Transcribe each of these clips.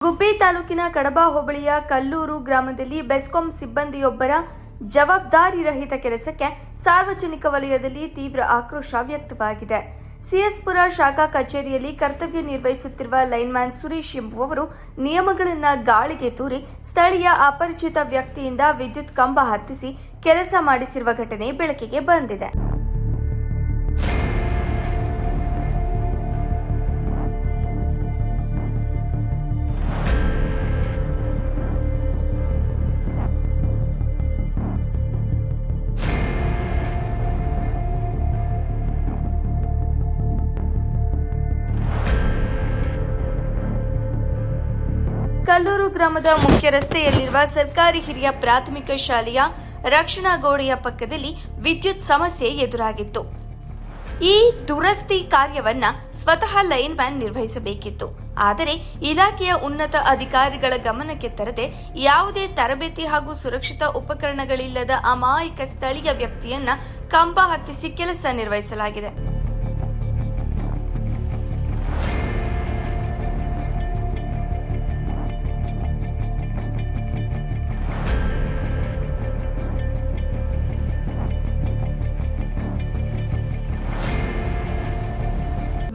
ಗುಬ್ಬಿ ತಾಲೂಕಿನ ಕಡಬ ಹೋಬಳಿಯ ಕಲ್ಲೂರು ಗ್ರಾಮದಲ್ಲಿ ಬೆಸ್ಕಾಂ ಸಿಬ್ಬಂದಿಯೊಬ್ಬರ ಜವಾಬ್ದಾರಿ ರಹಿತ ಕೆಲಸಕ್ಕೆ ಸಾರ್ವಜನಿಕ ವಲಯದಲ್ಲಿ ತೀವ್ರ ಆಕ್ರೋಶ ವ್ಯಕ್ತವಾಗಿದೆ. ಸಿಎಸ್ಪುರ ಶಾಖಾ ಕಚೇರಿಯಲ್ಲಿ ಕರ್ತವ್ಯ ನಿರ್ವಹಿಸುತ್ತಿರುವ ಲೈನ್ಮ್ಯಾನ್ ಸುರೇಶ್ ಎಂಬುವವರು ನಿಯಮಗಳನ್ನು ಗಾಳಿಗೆ ತೂರಿ ಸ್ಥಳೀಯ ಅಪರಿಚಿತ ವ್ಯಕ್ತಿಯಿಂದ ವಿದ್ಯುತ್ ಕಂಬ ಹತ್ತಿಸಿ ಕೆಲಸ ಮಾಡಿಸಿರುವ ಘಟನೆ ಬೆಳಕಿಗೆ ಬಂದಿದೆ. ಕಲ್ಲೂರು ಗ್ರಾಮದ ಮುಖ್ಯ ರಸ್ತೆಯಲ್ಲಿರುವ ಸರ್ಕಾರಿ ಹಿರಿಯ ಪ್ರಾಥಮಿಕ ಶಾಲೆಯ ರಕ್ಷಣಾ ಗೋಡೆಯ ಪಕ್ಕದಲ್ಲಿ ವಿದ್ಯುತ್ ಸಮಸ್ಯೆ ಎದುರಾಗಿತ್ತು. ಈ ದುರಸ್ತಿ ಕಾರ್ಯವನ್ನ ಸ್ವತಃ ಲೈನ್ಮ್ಯಾನ್ ನಿರ್ವಹಿಸಬೇಕಿತ್ತು. ಆದರೆ ಇಲಾಖೆಯ ಉನ್ನತ ಅಧಿಕಾರಿಗಳ ಗಮನಕ್ಕೆ ತರದೆ ಯಾವುದೇ ತರಬೇತಿ ಹಾಗೂ ಸುರಕ್ಷಿತ ಉಪಕರಣಗಳಿಲ್ಲದ ಅಮಾಯಕ ಸ್ಥಳೀಯ ವ್ಯಕ್ತಿಯನ್ನ ಕಂಬ ಹತ್ತಿಸಿ ಕೆಲಸ ನಿರ್ವಹಿಸಲಾಗಿದೆ.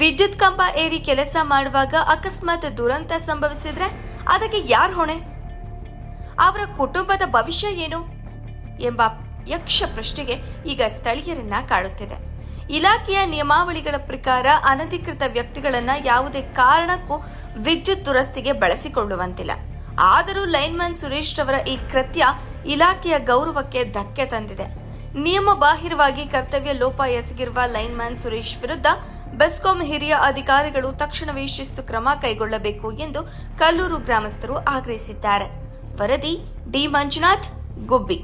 ವಿದ್ಯುತ್ ಕಂಬ ಏರಿ ಕೆಲಸ ಮಾಡುವಾಗ ಅಕಸ್ಮಾತ್ ದುರಂತ ಸಂಭವಿಸಿದ್ರೆ ಅದಕ್ಕೆ ಯಾರು ಹೊಣೆ? ಅವರ ಕುಟುಂಬದ ಭವಿಷ್ಯ ಏನು ಎಂಬ ಯಕ್ಷ ಪ್ರಶ್ನೆಗೆ ಈಗ ಸ್ಥಳೀಯರನ್ನ ಕಾಡುತ್ತಿದೆ. ಇಲಾಖೆಯ ನಿಯಮಾವಳಿಗಳ ಪ್ರಕಾರ ಅನಧಿಕೃತ ವ್ಯಕ್ತಿಗಳನ್ನ ಯಾವುದೇ ಕಾರಣಕ್ಕೂ ವಿದ್ಯುತ್ ದುರಸ್ತಿಗೆ ಬಳಸಿಕೊಳ್ಳುವಂತಿಲ್ಲ. ಆದರೂ ಲೈನ್ಮ್ಯಾನ್ ಸುರೇಶ್ ರವರ ಈ ಕೃತ್ಯ ಇಲಾಖೆಯ ಗೌರವಕ್ಕೆ ಧಕ್ಕೆ ತಂದಿದೆ. ನಿಯಮ ಬಾಹಿರವಾಗಿ ಕರ್ತವ್ಯ ಲೋಪ ಎಸಗಿರುವ ಲೈನ್ಮ್ಯಾನ್ ಸುರೇಶ್ ವಿರುದ್ಧ ಬೆಸ್ಕಾಂ ಹಿರಿಯ ಅಧಿಕಾರಿಗಳು ತಕ್ಷಣವೇ ಶಿಸ್ತು ಕ್ರಮ ಕೈಗೊಳ್ಳಬೇಕು ಎಂದು ಕಲ್ಲೂರು ಗ್ರಾಮಸ್ಥರು ಆಗ್ರಹಿಸಿದ್ದಾರೆ. ವರದಿ ಡಿ ಮಂಜುನಾಥ್, ಗುಬ್ಬಿ.